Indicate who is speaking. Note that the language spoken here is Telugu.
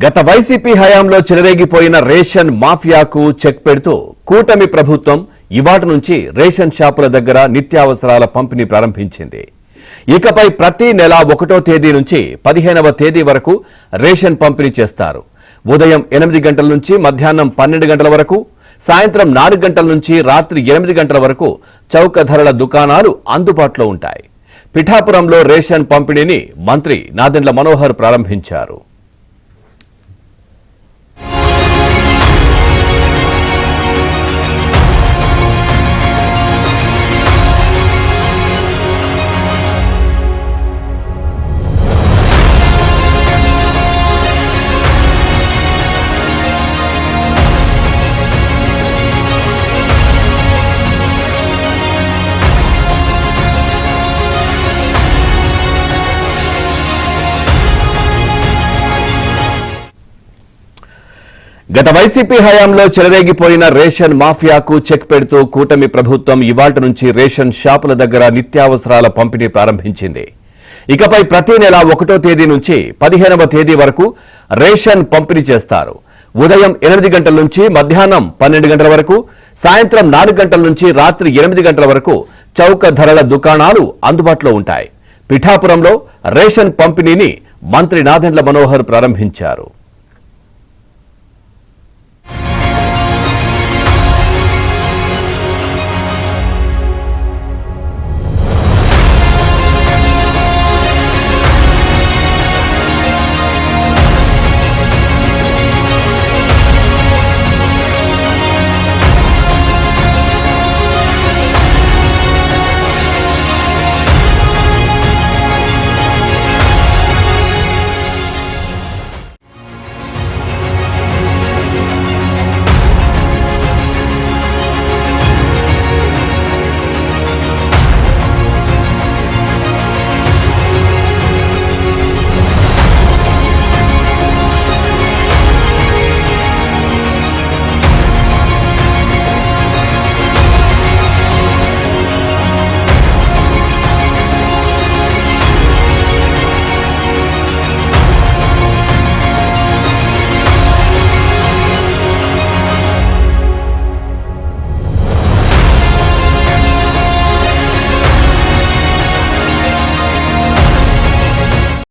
Speaker 1: గత వైసీపీ హయాంలో చెలరేగిపోయిన రేషన్ మాఫియాకు చెక్ పెడుతూ కూటమి ప్రభుత్వం ఇవాటి నుంచి రేషన్ షాపుల దగ్గర నిత్యావసరాల పంపిణీ ప్రారంభించింది. ఇకపై ప్రతి నెల 1వ తేదీ నుంచి 15వ తేదీ వరకు రేషన్ పంపిణీ చేస్తారు. ఉదయం 8 గంటల నుంచి మధ్యాహ్నం 12 గంటల వరకు, సాయంత్రం 4 గంటల నుంచి రాత్రి 8 గంటల వరకు చౌక ధరల దుకాణాలు అందుబాటులో ఉంటాయి. పిఠాపురంలో రేషన్ పంపిణీని మంత్రి నాదెండ్ల మనోహర్ ప్రారంభించారు. గత వైసీపీ హయాంలో చెలరేగిపోయిన రేషన్ మాఫియాకు చెక్ పెడుతూ కూటమి ప్రభుత్వం ఇవాల్టి నుంచి రేషన్ షాపుల దగ్గర నిత్యావసరాల పంపిణీ ప్రారంభించింది. ఇకపై ప్రతి నెల 1వ తేదీ నుంచి 15వ తేదీ వరకు రేషన్ పంపిణీ చేస్తారు. ఉదయం 8 గంటల నుంచి మధ్యాహ్నం 12 గంటల వరకు, సాయంత్రం 4 గంటల నుంచి రాత్రి 8 గంటల వరకు చౌక ధరల దుకాణాలు అందుబాటులో ఉంటాయి. పిఠాపురంలో రేషన్ పంపిణీని మంత్రి నాదెండ్ల మనోహర్ ప్రారంభించారు.